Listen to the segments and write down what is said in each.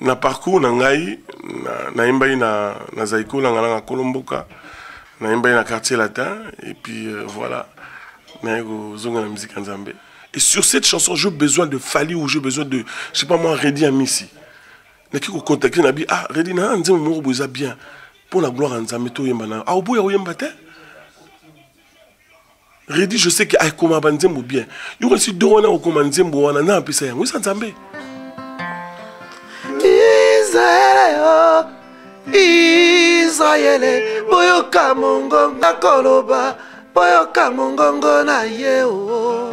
na parcours na ngai na imbai na zaiko na ngala Kolomboka na imbai na quartier latin et puis voilà na zonga na musique nzambe. Et sur cette chanson j'ai besoin de Fally ou j'ai besoin de je sais pas moi Redi Amisi. Na ki ko contacter na bi ah Redi na nzembo mo boza bien pour la gloire nzambe to yemba na ah oboya oyemba te. Redi je sais que ay koma banzembo bien. Yo ko si do wana ko koma nzembo wana na mpisa yango isa nzambe. Israël, boyoka mongongo koloba, boyoka mongongo na yeo.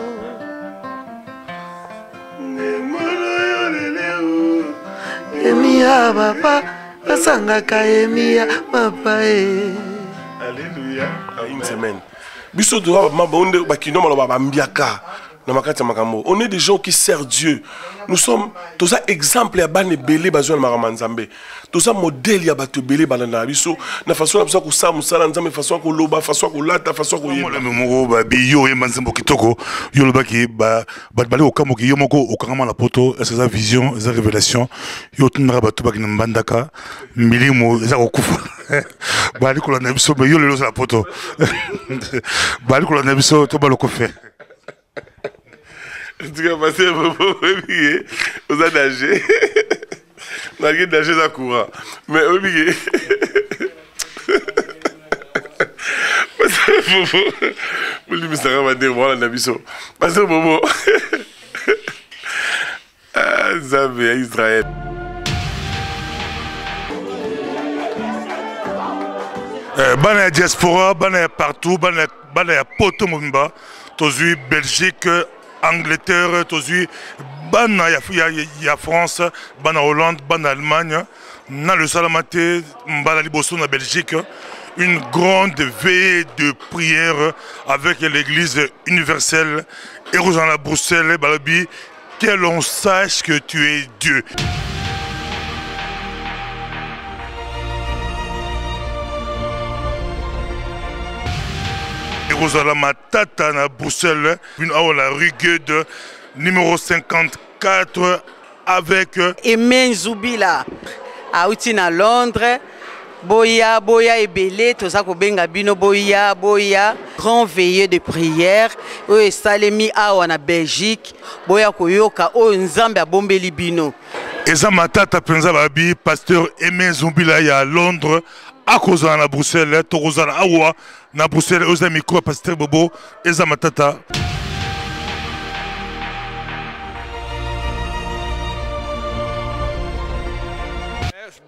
Emia papa, basanga ka emia papa Alléluia. Une semaine. Biso doit mabonde bakino maloba bambiaka. On est des gens qui servent Dieu. Nous sommes tous ça exemple ya bane belé bazwa na maramanzambe. Tous ça modèle ya bato belé balana biso na façon na ko sa musala nzambe façon ko loba façon ko lata façon ko yeba. Mo ba biyo yemba nzambo kitoko yo loba ki ba bali okamo ki yo moko okangama la poto est ça vision, est révélation. Yo tunara bato ba kina mbandaka milimo eza ko kufa. Bali ko na biso be yo lelo la poto. Bali ko na biso to baloko fe. Tu vas passer aux a nagé. On a nagé dans courant. Mais oublié. Vous lui ça va dire voilà Nabiso. Parce que Bobo. Ah, Zambie, Israël. Bana diaspora, bana partout, bana poto mumba, tozu Belgique, Angleterre, tozu bana ya France, bana Hollande, bana Allemagne, na le salamate mbala liboso na Belgique, une grande veillée de prière avec l'église universelle et Rosanna Bruxelles balabi que l'on sache que tu es Dieu. Rosala Matata na Bruxelles, une à la rue Guede, numéro 54, avec Aimé Zoubila, à Outina Londres, Boya, Boya et Belé, tout ça ko benga bino Boya, Boya, grand veillée de prière, et Salemi à Belgique, Boya Koyoka, o Nzambe a bombeli bino. Eza Matata penza babi, pasteur Aimé Zoubila à Londres, à cause de Bruxelles, Torozana Awa, na Bruxelles, aux amis, pasteur Bobo, Eza Matata.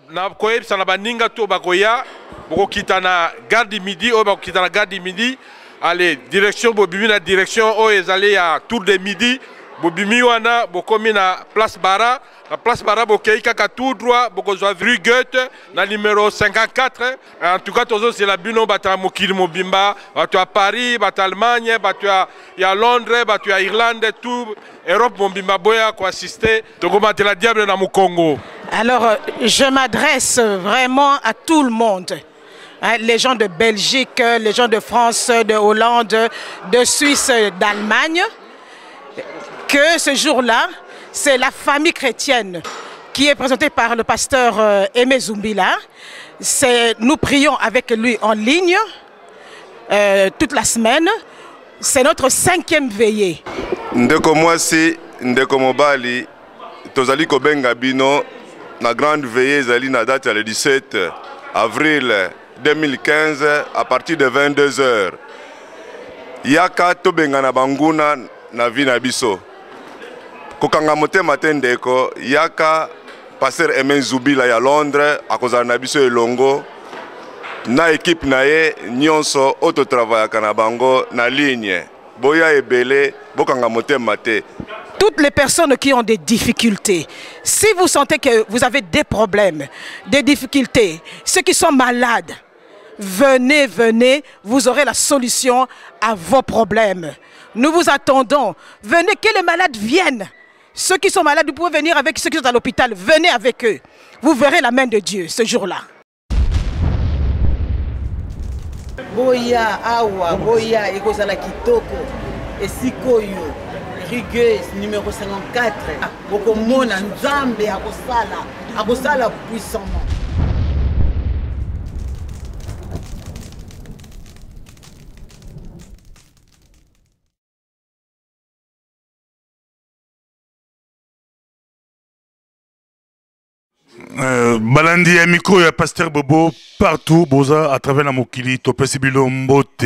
Na koyeb sana baninga to bakoya boko kitana gare du midi o bako kitana gare du midi allez direction bobimi na direction o ezali ya tour de midi bobimi wana bokomi na place Bara. La place Bara Bokei kaka tout droit bokozwa rue Goethe na numéro 54. En tout cas tozo c'est la bino bata mokili mobimba batu à Paris, batu à Allemagne, batu à Londres, batu à Irlande, tout Europe mobimba boya ko assister tokomate la diable na Congo. Alors je m'adresse vraiment à tout le monde. Les gens de Belgique, les gens de France, de Hollande, de Suisse, d'Allemagne, que ce jour-là, c'est la famille chrétienne qui est présentée par le pasteur Aimé Zoubila. Nous prions avec lui en ligne toute la semaine. C'est notre 5e veillée. Ndeko mwasi, ndeko mobali, tozali kobenga bino na grande veillée zali na date le 17 avril 2015 à partir de 22 h. Yaka tobenga na banguna na vina biso. Kokanga motema tendeko yaka pasteur Aimé Zoubila ya Londres akozala na biso elongo na équipe na ye nyonso auto travaillaka na bango na ligne boya ebele bokanga motema te. Toutes les personnes qui ont des difficultés, si vous sentez que vous avez des problèmes, des difficultés, ceux qui sont malades, venez, venez, vous aurez la solution à vos problèmes. Nous vous attendons. Venez, que les malades viennent. Ceux qui sont malades, vous pouvez venir avec ceux qui sont à l'hôpital. Venez avec eux. Vous verrez la main de Dieu ce jour-là. Boya, awa, boya, ekozala kitoko, esikoyo, rigueuse, numéro 54. Boko mona, nzambe, akosala. akosala puissamment. Balandi ya micro ya Pasteur Bobo partout boza à travers la mokili to pesibilo mbote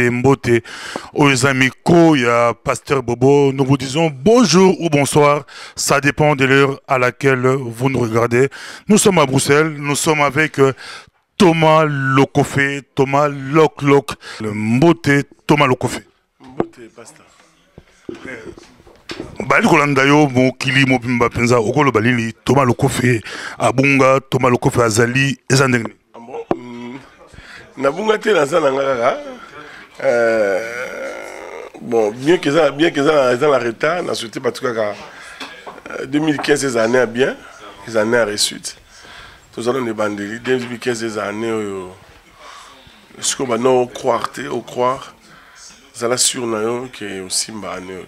aux micro ya Pasteur Bobo. Nous vous disons bonjour ou bonsoir, ça dépend de l'heure à laquelle vous nous regardez. Nous sommes à Bruxelles, nous sommes avec Thomas Lokofé, Thomas Lok le mbote Thomas Lokofé. Mbote Pasteur. Bali kolanda yo mokili mobimba penza okolo balili Thomas Lokofé abunga Thomas Lokofé azali ezandenge. Bon, nabunga te na sana ngaka. Bon, bien que ça dans la retard, na souhaité pas tout cas 2015 ces années bien, les années à réussite. Tous allons des bandeli 2015 ces années ce qu'on va non croire ça la sur na yo que aussi mbane.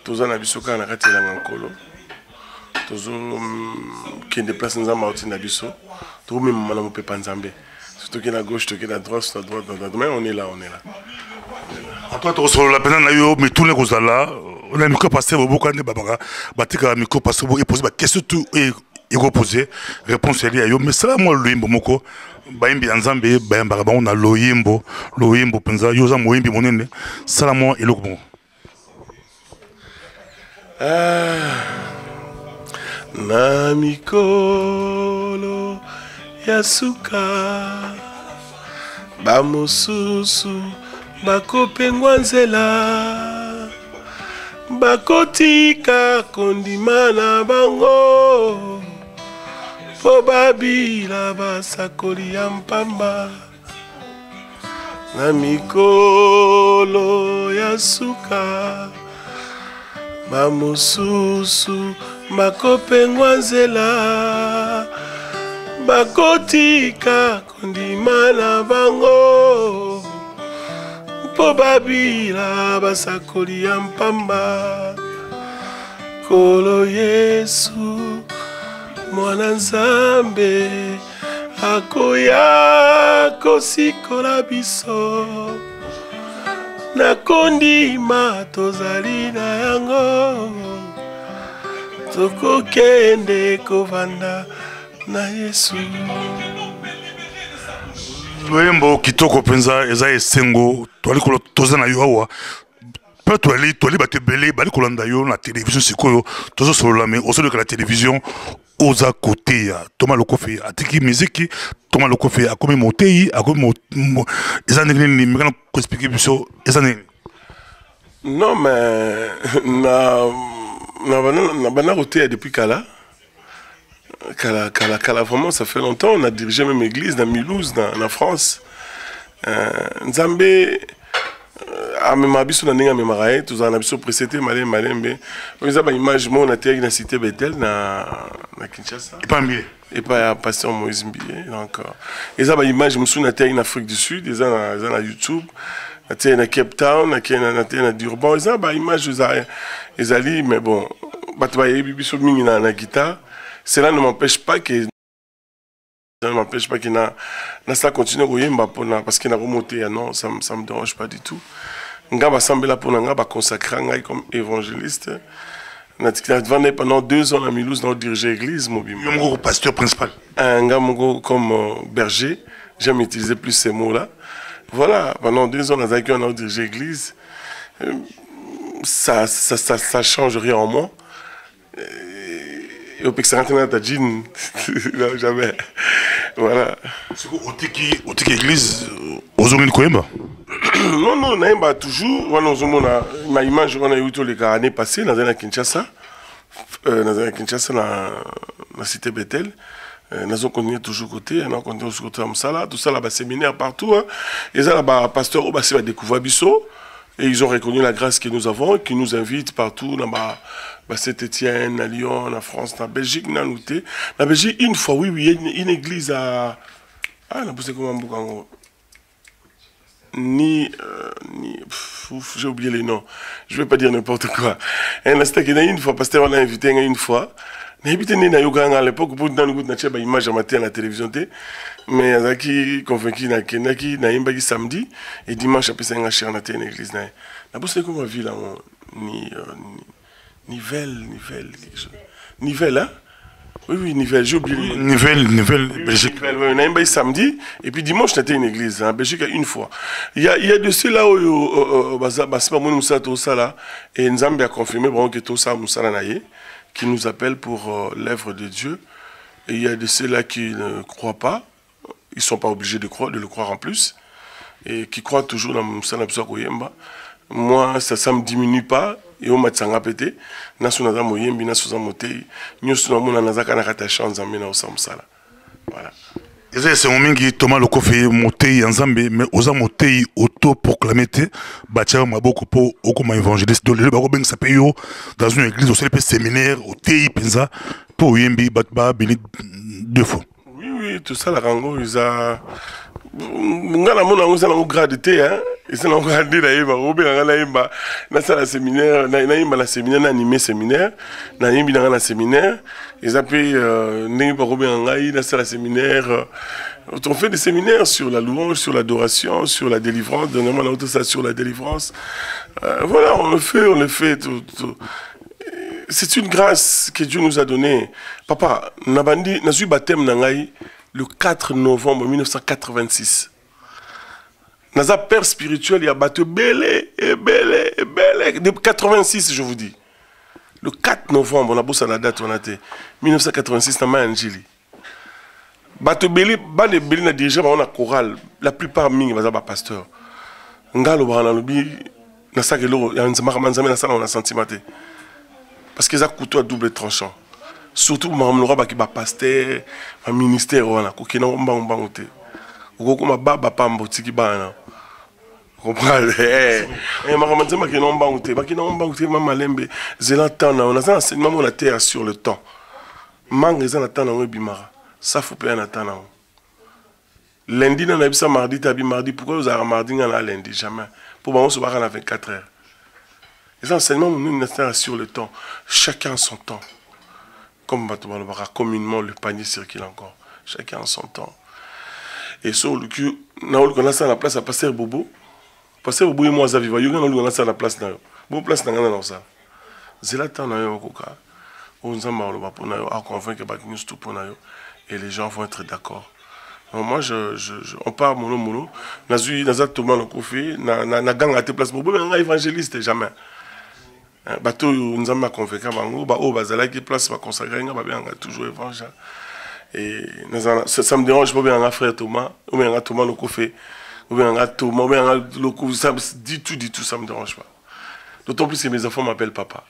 Toza na biso kana kati la ngakolo tozo qui déplace nous en martin na biso to même mala mo pepa nzambe surtout qui na gauche to qui na droite mais on est là en toi to solo la pena na yo mais tout les kozala on a micro passer bobo quand babaka batika micro passer bobo et poser ba question tout et poser réponse ali yo mais ça moi loyimbo moko bayimbi nzambe bayamba ba on a loyimbo penza yo za moyimbi monene sala moi eloko bon. Na mikolo ya suka bamosusu bakopengwa nzela bakotika kondima na bango po babila basakoli ya mpamba. Na mikolo ya suka bamosusu bakopengwa nzela bakotika kondima na bango po babila basakoli ya mpamba. Kolo Yesu mwana nzambe akoya kosikola biso nakondima tozali na yango tokokende kovanda na Yesu. Loyembo kitoko penza eza esengo toali kolo toza na yo awa pe toali batebele bali kolanda yo na télévision sikoyo tozo solola mais au sein de la télévision oza côté ya Thomas Lokofé atiki musique Thomas Lokofé akomi motei akomi ezandenge ni mekana ko expliquer biso ezandenge. Non mais na bana côté depuis Kala vraiment ça fait longtemps on a dirigé même église dans Mulhouse en France. Nzambe amema biso na ndenge memaraye tous en biso précédé malembe ils ont image mon na terre na cité Bethel na Kinshasa et pas pasteur Moïse Mbié donc ils ont image musu na terre en Afrique du Sud ils ont na YouTube na terre na Cape Town na terre na Durban ils ont image ils allient mais bon bato ba yebi biso mingi na guitare cela ne m'empêche pas que ça continue parce qu'il a remonté non ça me dérange pas du tout. Nga sambela pour nga ba consacrer comme évangéliste. Pendant 2 ans à Mulhouse dans diriger l'église mobile. Mon pasteur principal. Nga mongo comme berger, j'aime utiliser plus ces mots-là. Voilà, pendant 2 ans on a dirigé l'église. Ça change rien en moi. Et au Pixar Internet à Jean, jamais. Voilà. C'est quoi, au tiki église, aux hommes de Non, naïma toujours. Ma image, on a eu tous les cas l'année passée dans la Kinshasa, la cité Bethel. Nous avons continué toujours côté, on a continué toujours côté Amsala, tout ça là-bas séminaire partout. Et ça là-bas pasteur Obasi va découvrir Bisso. Et ils ont reconnu la grâce que nous avons, qui nous invite partout, là-bas, Saint-Étienne, à Lyon, en France, en Belgique, dans l'outé. En Belgique, une fois, oui, il y a une église à... Ah, on a posé comment beaucoup j'ai oublié les noms. Je ne vais pas dire n'importe quoi. Et là, c'était une fois, parce qu'on a invité une fois, N'habite ni na yoga à l'époque pour dans le goût na cheba image matin à la télévision té mais azaki convaincu na kenaki na imba samedi et dimanche après ça ngashira na té l'église na bosse comme ma ville ni Nivelle hein oui Nivelle j'ai oublié Nivelle Belgique na imba samedi et puis dimanche na té une église en Belgique une fois il y a de cela où basba mon musa to sala et Nzambe a confirmé bon que tout ça musala na ye qui nous appelle pour l'œuvre de Dieu. Et il y a de ceux-là qui ne croient pas, ils ne sont pas obligés de le croire en plus, et qui croient toujours dans Moussala Koyemba. Moi, ça ne me diminue pas, et on m'a dit pété, Nasunada Moyembi, Nasuza Motei, Nyusunamuna Nazaka Nakatacha Nzamena Osamsala. Voilà. C'est un moment qui Thomas le Kofi Motei Nzambe, mais osa Motei auto-proclamé, Batia Maboko pour Okoma évangéliste, de l'Ebarobeng Sapeyo, dans une église au CLP séminaire, au TI Penza, pour Yembi, Batba, Béni, 2 fois. Oui, tout ça, la rango, ils ont. Ngana mona ngo sana ngo grade te hein ils ont gradé la yeba obe ngana yeba na sala séminaire na yeba la séminaire na animé séminaire na yimbi na séminaire ils appellent ndenge ba obe ngai na sala séminaire on fait des séminaires sur la louange, sur l'adoration, sur la délivrance, dernièrement on a tout ça sur la délivrance. Voilà, on le fait tout. C'est une grâce que Dieu nous a donnée. Papa, nabandi nazu baptême nangai le 4 novembre 1986. Naza père spirituel, il y a battu belé. Depuis 86, je vous dis. Le 4 novembre, on a bossé à la date, on a été 1986, dans Manjili. Battu belé, na dirigé, on a chorale. La plupart mingi, on a pasteur. Ngalo barana lobi, na sakelo, ya nzamaka manzame na sala on a sentimenté. Parce qu'ils ont couteau à double tranchant. Surtout pour moi, qui est pasteur, un ministère, qui est un bangoté. Ou comme un baba pambo, qui est un comprenez? Eh, maman, qui est un bangoté, qui est un bangoté, maman lembe. C'est l'entend, on a un enseignement, on a terre sur le temps. Mang, ils ont attend dans bimara. Ça faut pas en attendre. Lundi, on a vu ça mardi, tabi mardi. Pourquoi vous avez mardi, on a lundi? Jamais. Pour moi, on se voit à 24 heures. Les enseignements, nous sommes sur le temps. Chacun son temps. Comme communément, le panier circule encore. Chacun son temps. Et sur le cul, nous avons la place à Pasteur Bobo. Pasteur Bobo et moi, nous avons la place. Bobo place dans ça. C'est là que nous avons convaincre que nous sommes et les gens vont être d'accord. Moi, on parle mono. Nous avons Thomas le Kofi, nous avons gang à tes places. Bobo, mais évangéliste, jamais. Bateau nous avons convaincu bango ba o bazala qui place va consacrer nga ba toujours évangile et ça me dérange pas bien frère Thomas ou bien Thomas le Kofi ou bien Thomas ou bien le Kofi ça dit tout ça me dérange pas d'autant plus que mes enfants m'appellent papa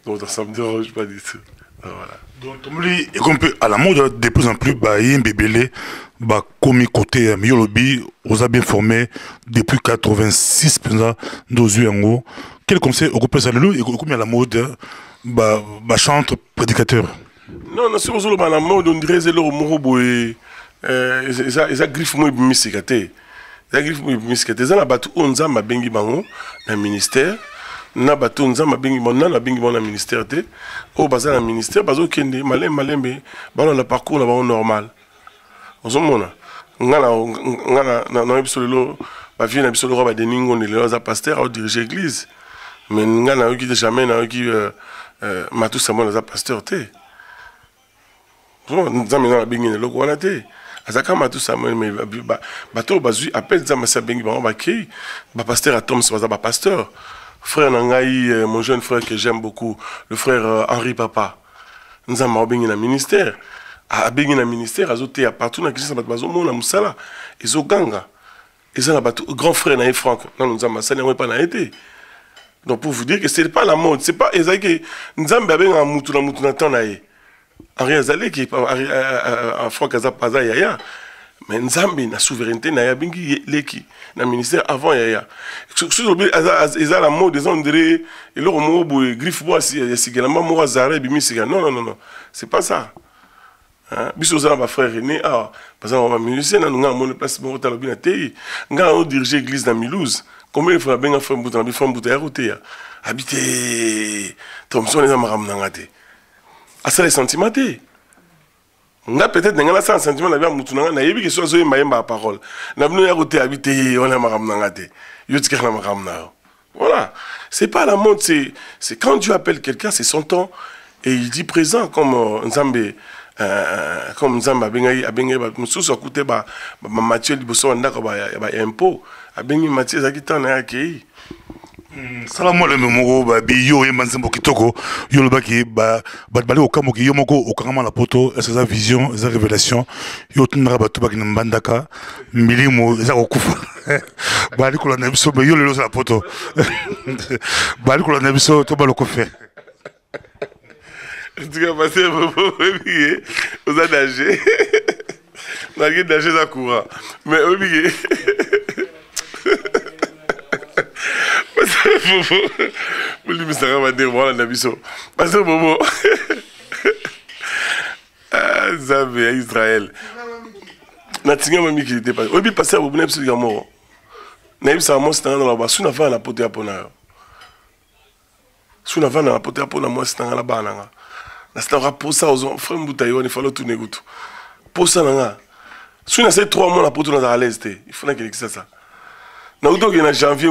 donc ça me dérange pas du tout. Voilà. Donc Tomli est comme à la mode de plus en plus bah bébélé bah comme côté Miolobi on a bien formé depuis 86 pendant 12 ans. Quel conseil au ça le et comme à la mode bah chante prédicateur. Non c'est aux à la mode on dirait c'est le morobo et ça griffe moi bimisikaté. Ça griffe moi bimisikaté ça la batu onza mabengi bango na ministère. Na bato nzamba bengi bon na bengi bon na ministère té au bazar na ministère bazo kende malembe bana la parcours na ba normal ozomona ngana na episolo ba vie na episolo ba deningo ne le za pasteur au diriger église mais ngana qui jamais na qui matu samona za pasteur té nzamba na bengi ne loko wana té azaka matu samona mais bato bazui appelle za masa bengi ba ki ba pasteur atom ça ba pasteur. Frère Nangaï, mon jeune frère que j'aime beaucoup, le frère Henri Papa, nous avons bien un ministère. À bien un ministère, ils ont été partout dans la question de la Moussala. Ils ont ganga. Ils ont un grand frère Naï Franck. Non, nous avons ça, pas été. Donc pour vous dire que ce n'est pas la mode, c'est pas Ezaïe. Nous avons bien un moutou na temps naï. Henri Azalé qui en Franck Azapaza Yaya. Mais Nzambi na souveraineté na yabingi leki na ministère avant yaya. Ils ont la mode des André et leur mot griffe bois si gelama mo azare bimi siga. Non, c'est pas ça. Hein, biso za ba frère René parce qu'on va musicien na nga mo place mo talobi na tei. Nga on diriger église na Milouze. Combien il faut bien faire mbuta ya route ya. Habiter Thompson les amaram na ngate. ça les sentiments nga peut-être nga ça sentiment na bien mutu na yebi que so zo yemba parole na bino ya côté habiter on a makamna ngate yo tika na makamna. Voilà, c'est pas la mode, c'est quand Dieu appelle quelqu'un, c'est son temps et il dit présent comme Nzambe abengai mususu akute ba Mathieu liboso ndako ba impôt abengi Mathieu zakitana yake. Salamu alaikum moko ba biyo e manzembo kitoko yo lobaki ba bali okamoki yo moko okangama la poto est-ce ça vision ça révélation yo tunara batu baki mbandaka milimo za kokufa bali ko na biso be yo lelo la poto bali ko na biso to baloko fe. Tu vas passer aux adagés. On a nager dans courant. Mais oubliez. Vous lui ça va dire voilà nabiso. Parce que bobo. Ah, Zambie Israël. Na tinga mami qui était pas. Obi passer au bout de mort. Na ibisa mo c'est dans la bas sous na va na pote apona. Sous na va na pote apona moi c'est dans la bas nanga. Na c'est un pour ça aux frères Mbutayo il faut tourner goût. Pour ça nanga. Sous na c'est 3 mois na pote na à l'est. Il faut que ça. En janvier,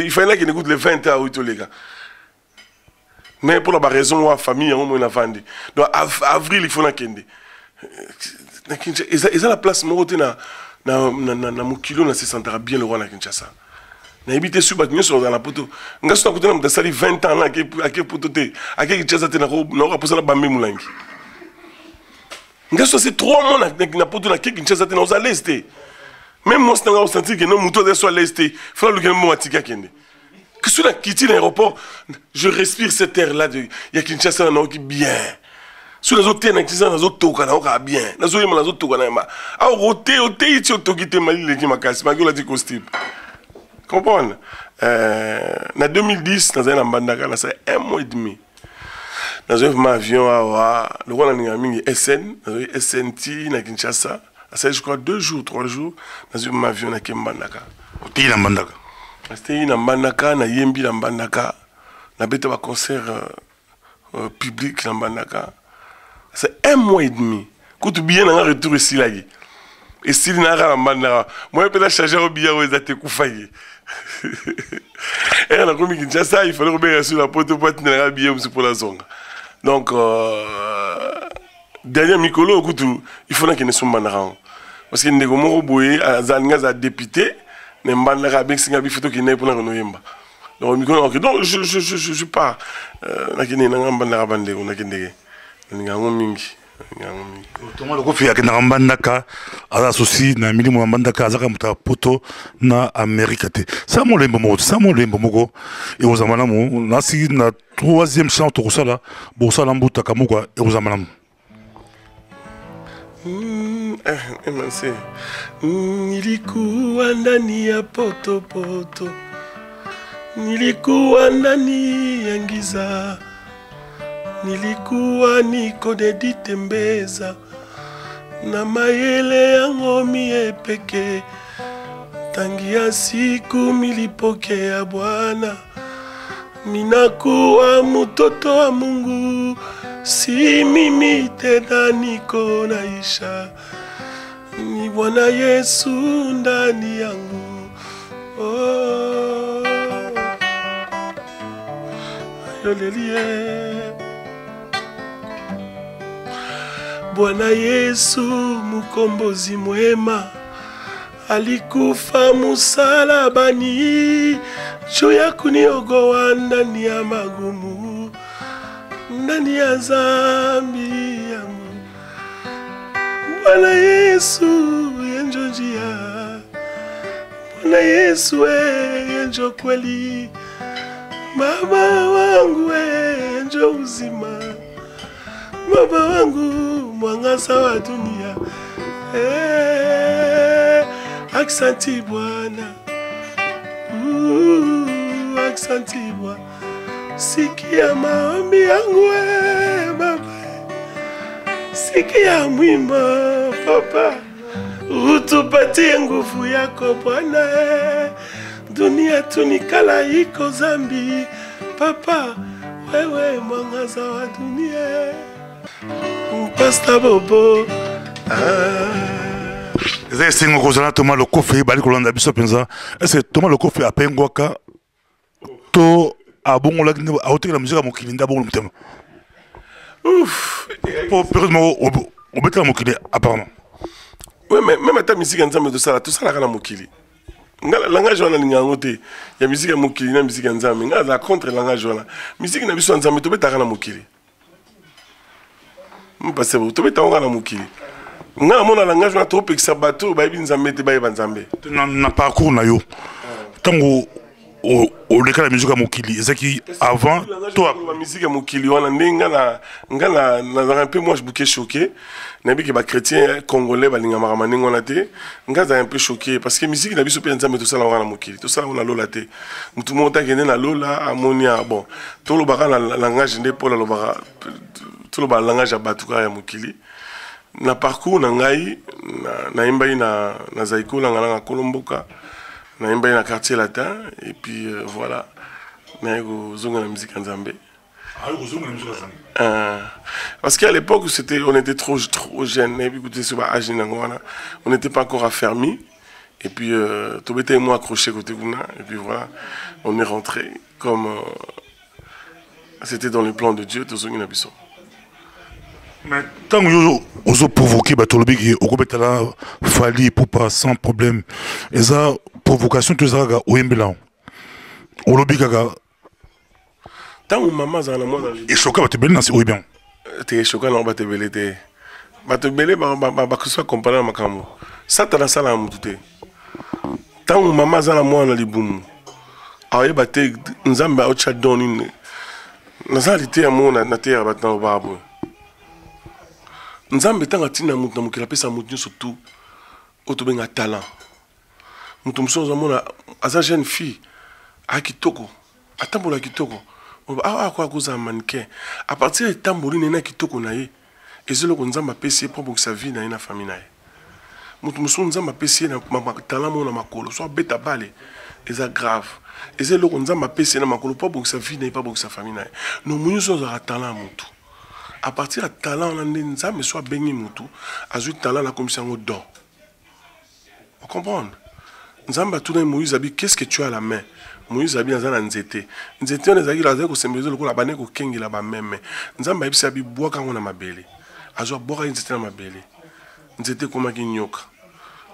il fallait qu'il écoute les 20 ans les gars. Mais pour la raison, la famille, on a vendu. Donc, avril, il faut qu'il y ait. Et la place, moi, na mon kilo, na se sentira bien le roi na Kinshasa. Na habité sur Batmio sur dans la poto. Nga sur côté na sali 20 ans là qui poto te. À qui Kinshasa te na poser la bambe mulangi. Nga sur c'est 3 mois na poto na qui Kinshasa te na aux l'est. Même moi, je me sens que nos moutons soient lestés. Il faut que je me dise que si on quitte l'aéroport, je respire cette air-là. Il y a Kinshasa qui est bien. Si les autres terres, les autres toques, bien. Les autres toques, ah, roté, il y a toques qui mal qui m'a cassé. Ma gueule a dit costume. Comprendre? En 2010, dans un ambandaka, ça fait 1 mois et demi. Dans un avion, le roi a mis SN, SNT, na Kinshasa. Ça je crois 2 jours, 3 jours dans un avion à Kembandaka. Oti na Mbandaka. C'était na Mbandaka, na Yembi na Mbandaka, na bête à concert public na Mbandaka. C'est 1 mois et demi. Quand tu bien un retour ici là. Et si na ra Mbandaka, moi peut la charger au billet aux até koufaye. Et on a commis Kinshasa, il fallait remettre sur la porte pour tenir la billet pour la zone. Donc dernier Mikolo, il faut qu'il ne soit pas parce que nous avons un député, nous avons un photo qui n'est pas là. Donc je pars. Thomas Lokofi a na Mbandaka ala souci na milimo Mbandaka azaka muta poto na Amerika te. Ça mon lembo moko et aux amanamu na si na 3e chance to sala bo sala mbuta kamukwa et aux amanamu. Nilikuwa ndani ya poto poto, nilikuwa ndani ya giza, nilikuwa niko deditembeza na mayele yango mie peke. Tangia siku milipokea Bwana, minakuwa mtoto wa Mungu. Si mimi tena niko naisha, ni Bwana Yesu ndani yangu. Oh, haleluya. Bwana Yesu mkombozi mwema, alikufa msalabani juu ya kuniokoa ndani ya magumu, ndani ya dhambi yangu. Bwana Yesu yenjo njia, Bwana Yesu yenjo kweli, Baba wangu yenjo uzima, Baba wangu mwangaza wa dunia. Aksanti Bwana, aksanti Bwana. Sikia maombi yangu Baba, sikia mwimbo Papa, utupatie nguvu yako Bwana. Dunia tunikala iko zambi Papa, wewe mwangaza wa dunia. Pasta Bobo. C'est un gros Thomas le coffre, Bali Colanda Biso Penza. C'est Thomas le coffre à Penguaka. To a bon la la musique à mon kilinda bon le thème. Ouf. Pour périodement au bête à mon kilé apparemment. Oui, mais même ta musique en train de ça, tout ça la mokili. Le langage on a l'ingangoté. Il y a musique à mokili, la musique en train, mais la contre langage on a. Musique na biso en train, mais tout bête à la mokili. Parce que tout bête à la mokili. Nga mona langage na trop pekisa bateau ba binzambe te ba banzambe. Na parcours na yo. Tango au la musique à mokili, c'est qui avant toi la musique à mokili on a nga na un peu moi je bouquet choqué. Nabi que ba chrétien congolais ba linga maramani ngona te. Nga za un peu choqué parce que musique na biso pe nzambe tout ça la na mokili. Tout ça on a lola te. Mutu monta kende na lola amonia bon. Tout le baka la langage ndé pour la lobara. Tout le langage à batuka ya mokili. Na parcours na ngai na imbai na Zaïkoula ngala Kolomboka na imbai na quartier latin et puis voilà na go zonga la musique nzambe. Parce qu'à l'époque on était trop jeunes et puis écoutez sur âge on n'était pas encore affermis et puis Tobete et moi accrochés côté Gouna et puis voilà on est rentré comme c'était dans le plan de Dieu tout zonga na biso. Mais tant que vous provoquez Batolobi, au groupe là, Fali pour pas sans problème. Et ça provocation tout ça au Embela. Au lobby gaga. Tant que maman za na moi et choqué Batebeli c'est oui bien. T'es choqué non Batebeli te. Batebeli ba que soit comparé à makambo. Ça t'as ça la mutute. Tant que maman za na moi na libumu. Aye baté nzambe au chat doni. Nazalité amona na terre batna babo. Nzambe tanga tina mutu na mukela pesa mutu surtout otobenga talent. Mutu msozo mona aza jeune fille a kitoko atambola kitoko kwa koza mannequin à partir de tambourine na kitoko na ye ezelo ko nzamba pesi pour que sa vie na ina famille na ye. Mutu msozo nzamba pesi na talent mona makolo so beta bale eza grave ezelo ko nzamba pesi na makolo pour que sa vie na pas pour que sa famille na ye. No munyu so za talent mutu. À partir de talent, on a un soit béni moutou, à ce talent la commission au don. Vous comprenez? Nzamba tout d'un Moïse Abi, qu'est-ce que tu as à la main? Moïse Abi dans un nzete. Nzete on est allé là que c'est mieux le coup la banane au kengi la même. Nzamba Abi Abi bois quand on a ma belle. À ce boire nzete na ma belle. Nzete comme un guignoc.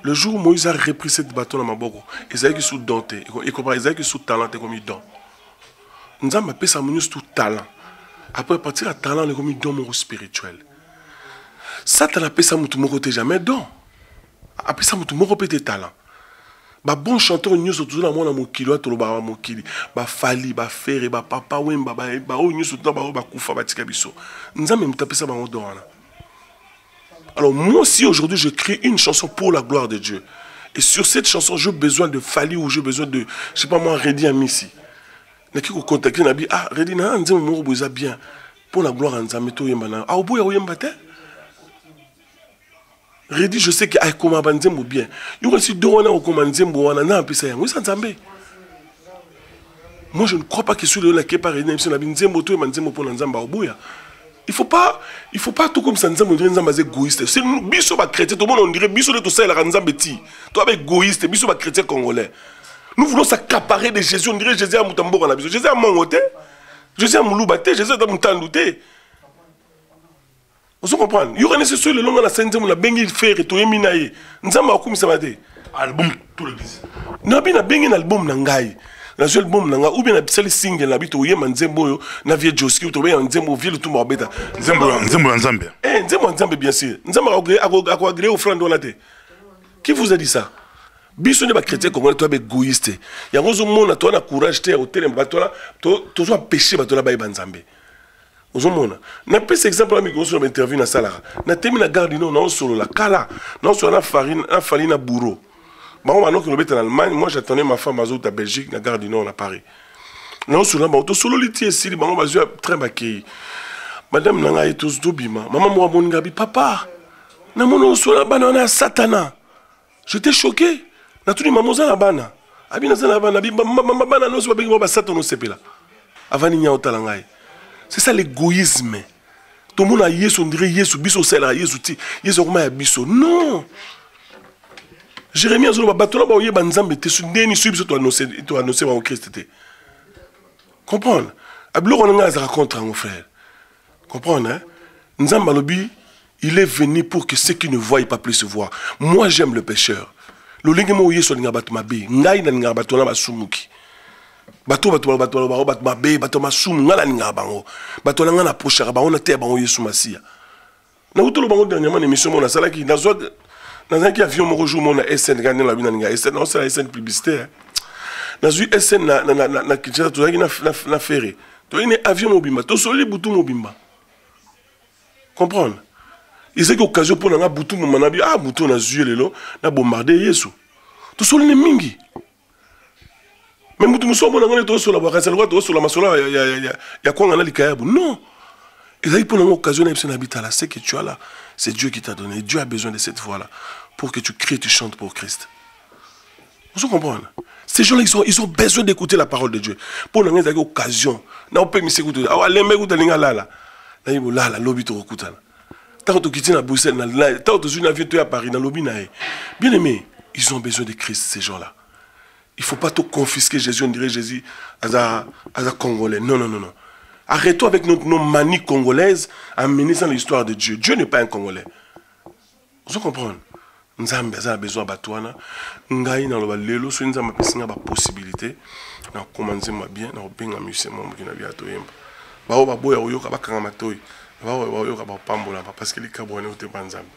Le jour où Moïse a repris cette bâton dans ma boko, Isaïe qui sous denté, et comprend Isaïe qui sous talent comme il don. Nzamba pèse à Moïse tout talent. Après partir à talent, on est comme un don spirituel. Ça, tu n'as pas ça, tu n'as jamais don. Après ça, tu n'as pas de talent. Bah bon chanteur, nous sommes toujours dans mon kilo, tout le bar mon kili. Bah fali, bah ferré, bah papa, wemba, bah nous sommes dans bah koufa, bah tikabiso. Nous avons même tapé ça dans mon don. Alors moi aussi aujourd'hui, je crée une chanson pour la gloire de Dieu. Et sur cette chanson, j'ai besoin de Fali ou j'ai besoin de, je sais pas moi, Redi Amissi. Mais qui contacte n'a dit ah Redi na nzembo mo boza bien pour la gloire nzambe to yemba na ah oboya oyemba te Redi je sais que ay koma banzembo bien yo aussi dona okoma nzembo wana na pesa yango ça nzambe. Moi je ne crois pas que celui là qui par Redi na nzembo to yemba nzembo pour nzamba oboya. Il faut pas tout comme ça nzambo ndire nzamba égoïste. C'est biso ba chrétien tout le monde on dirait biso de tout ça la nzambe ti. Toi ba égoïste biso ba chrétien congolais. Nous voulons s'accaparer de Jésus. On dirait Jésus à Moutambo. Jésus à Mongote. Jésus à Mouloubaté. Jésus à Moutandouté. Vous comprenez? Il y aura nécessaire le long de la scène. On a bengi faire et tout éminaye. Nous avons comme ça va dire. Album tout le disent. Nous avons bengi un album nangai. La seule album nanga ou bien la seule single la bito yema nzembo na vie Joski ou tobe nzembo ville tout mobeta. Nzembo nzambe. Nzembo nzambe bien sûr. Nzembo agré au front de la tête. Qui vous a dit ça? Biso ne ba chrétien congolais toi égoïste. Ya ngozo mona toi na courage te hôtel mbatola to soit péché batola ba banzambe. Ozo mona. Na pese exemple ami ngozo na interview na sala. Na temi na garde non na solo la kala. Na solo na farine bourreau. Ba on maintenant que l'obet en Allemagne, moi j'attendais ma femme à Belgique na garde non à Paris. Na solo ba to solo liti esili ba on ba zo très bakei. Madame nanga etos dobima. Maman moi mon ngabi papa. Na mono solo bana na satana. J'étais choqué. Na tuni mamoza na bana abina za bana bana no so bengi ba sata no sepela avani nya otalangai. C'est ça l'égoïsme. Tout le monde a Yesu, on dirait Yesu, biso c'est là, Yesu ti, Yesu comment ya biso. Non. Jérémie a dit, bateau là, bah, oye, banzambe, t'es sur déni, sur biso, tu as annoncé au Christ. Comprendre? Alors, on a un raconte, mon frère. Comprendre, hein? Nzamba lobi, il est venu pour que ceux qui ne voient pas plus se voient. Moi, j'aime le pécheur. Le lingue mo yeso linga batu mabe, ngai na linga batu na basumuki. Batu mabe, batu masumu ngala linga bango. Batu na ngana pochera bango na te bango yesu masia. Na utolo bango dernièrement émission mona sala ki nazo qui avion mo jour mona SN gagner la bina linga SN, non c'est la SN publicitaire. Nazo SN na kitchen to na ferry. To ine avion mobimba, to soli butu mobimba. Comprendre? Il sait qu'occasion pour nga butu mo manabi ah butu na zuye lelo na bombarder yesu. To soli ne mingi. Mais butu muso mo nga to sola ba kasela to sola masola ya kwa ngana likayabu. Non. Il sait pour nga occasion na ibsen habita là, c'est que tu as là, c'est Dieu qui t'a donné. Dieu a besoin de cette voix là pour que tu cries, tu chantes pour Christ. Vous comprenez? Ces gens-là, ils ont besoin d'écouter la parole de Dieu. Pour nous donner occasion. On peut m'écouter. Ah, les mecs, ils sont là. Là, lobby, tu écoutes. Tant que tu quittes à Bruxelles, tant que tu es à Paris, dans le lobby, bien aimé, ils ont besoin de Christ, ces gens-là. Il ne faut pas tout confisquer Jésus, on dirait Jésus à Congolais. Non, non, non, non. Arrête-toi avec nos manies congolaises en menant l'histoire de Dieu. Dieu n'est pas un Congolais. Vous comprenez? Nzambe a besoin de toi. Ngai na loba lelo so nzambe pesinga ba possibilité na commencer ma bien na benga musicien mo ki na bia to yemba. Ba o ba boya oyoka bakanga matoyi. Ba o oyoka ba pambola parce que likabone o te banzambe.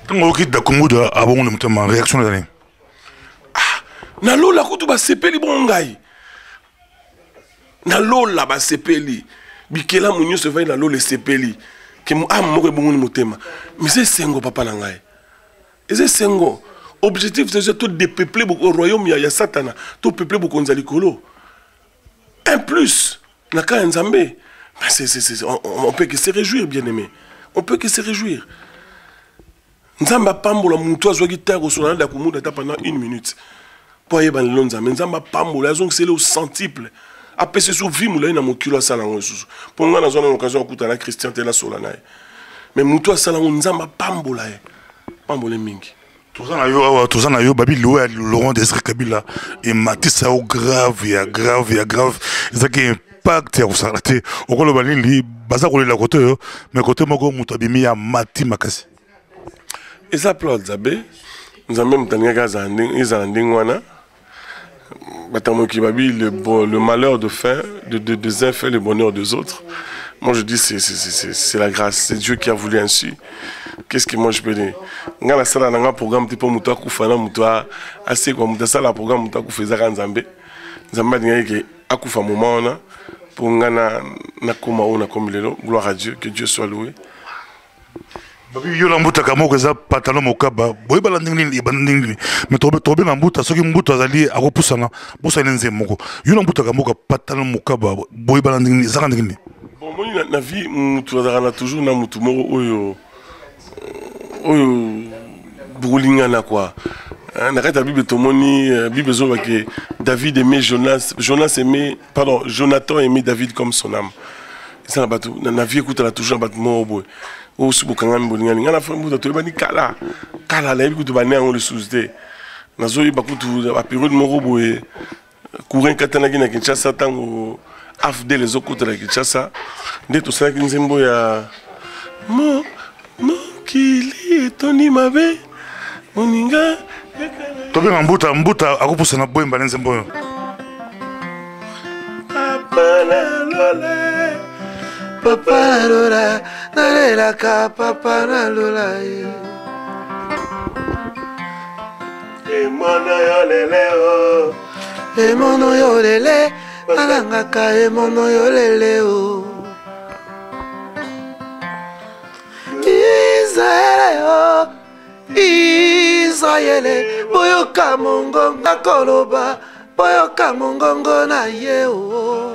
Tango ki da kumuda abongo na mutama réaction na nani? Ah, na lola kutu ba sepeli bon ngai. Na lola ba sepeli. Bikela munyo se vai na lola sepeli. Ke mo amoko bongo ni mutema. Mais c'est sengo papa na ngai. Et c'est Sengo. Objectif, c'est tout dépeupler au royaume, il y a Satana. Tout peupler beaucoup de Zalikolo. Un plus, on peut que se réjouir, bien aimé. On peut que se réjouir. Nzamba pambola muto azwa guitare au solana da kumuda pendant 1 minute. Pour y ban lonza, mais nzamba pambola azong c'est le centuple. Après c'est sous vie moula na mokilo sala ngosusu. Pour nga na zona occasion okuta na Christian te la solana. Mais muto sala nzamba pambola. Pambolé mingi. Tout ça na yo babi loué Laurent Désiré Kabila et Matissa au grave. Ça qui impact au salaté. Au colo balili baza ko la côté mais côté moko mutabimi ya mati makasi. Et ça plot zabe. Nous avons même tania gaza ndingwana. Batamoki babi le malheur de faire des uns fait le bonheur des autres. Moi je dis c'est la grâce, c'est Dieu qui a voulu ainsi. Qu'est-ce que moi je peux dire? Ngana sala nanga programme tipo muto akufa na muto assez quoi muto sala programme muto akufeza kanzambe. Nzamba ngeke akufa moment na pour ngana na koma ona comme lelo. Gloire à Dieu, que Dieu soit loué. Babi yo la mbuta kamo keza pantalon mokaba boy bala ndingini bandingini mais tobe na mbuta soki mbuta azali akopusana bosa nenze moko yo la mbuta kamo ka pantalon mokaba boy bala ndingini zaka ndingini. Bon moi na vie muto azala toujours na muto moko oyo Boulingana quoi. Dans la Bible, Bible que David aimait Jonathan aimait David comme son âme. Ça la bateau. Dans la vie, écoute, elle a toujours un bâtiment au bout. Au sous-boucangan, Boulingana. Il y a la femme qui a dit Kala. Kala, la écoute, bané en le sous-dé. Dans la vie, la période de mon robot et courir Katanagi na Kinshasa, tant afdé les autres côtés de Kinshasa. Dès tout ça, Kinzembo ya. Kili Tony Mabe Moninga Tobe mbuta akopusana boy mbalenze mboyo. Papa lola nalela ka papa na lola Emono yo lele malanga ka emono yo lele o Israël, boyoka mongongo na koloba, boyoka mongongo na yeo.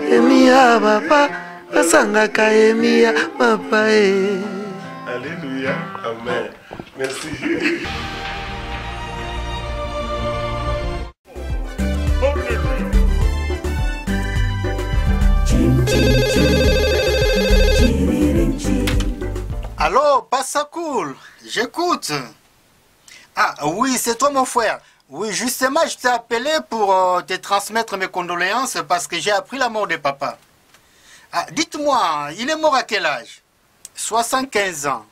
Emia papa, basanga ka emia papa Alléluia, amen. Merci. Allô, Passa Cool, j'écoute. Ah oui, c'est toi mon frère. Oui, justement, je t'ai appelé pour te transmettre mes condoléances parce que j'ai appris la mort de papa. Ah, dites-moi, il est mort à quel âge? 75 ans.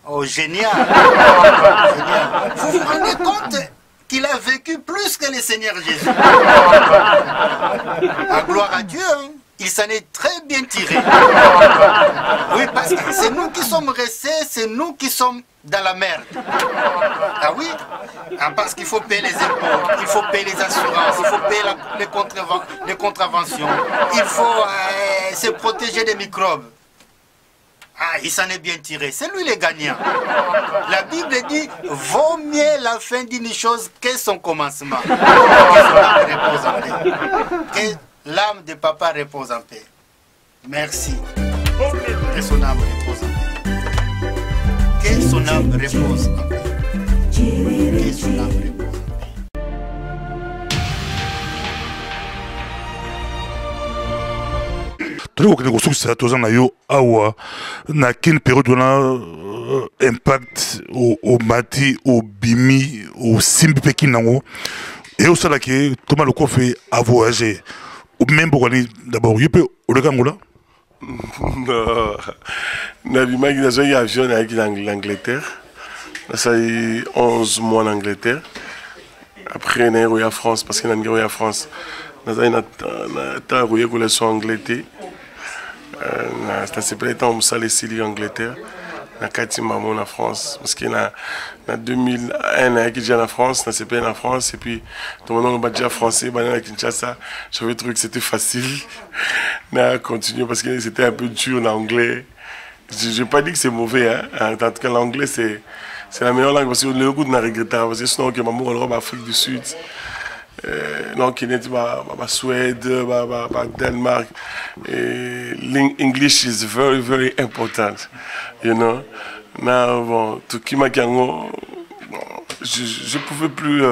Oh, génial. Génial. Vous vous rendez compte qu'il a vécu plus que le Seigneur Jésus? Ah, gloire à Dieu, hein. Il s'en est très bien tiré. Oui, parce que c'est nous qui sommes restés, c'est nous qui sommes dans la merde. Ah oui? Ah, parce qu'il faut payer les impôts, il faut payer les assurances, il faut payer les contraventions, il faut se protéger des microbes. Ah, il s'en est bien tiré. C'est lui le gagnant. La Bible dit, vaut mieux la fin d'une chose que son commencement. Que son âme repose en paix. Que l'âme de papa repose en paix. Merci. Que son âme repose en paix. Que son âme repose en paix. Que son âme repose en paix. Tuli kokende kosukisa toza na yo awa na kini période wana impact au mati au bimi au simbi pe kini nango et osala ke toma le kofe a voyager ou même bokani d'abord yo pe oleka ngola na bimaki na zoyi avion na l'Angleterre ça y 11 mois en Angleterre après na eu à France parce que na eu à France na zoyi na ta roye ko la so Angleterre ça s'est pas étant ça les Syrie Angleterre na kati maman en France parce que na 2001 qui déjà en France na c'est pas en France et puis tout le monde déjà français bah à Kinshasa j'avais trouvé que c'était facile na continuer parce que c'était un peu dur en anglais je pas dit que c'est mauvais hein en tout cas l'anglais c'est la meilleure langue parce que le goût n'a regretté parce que sinon que maman en Afrique du Sud non qui n'est pas Suède Danemark English is very very important you know now bon tout qui m'a je pouvais plus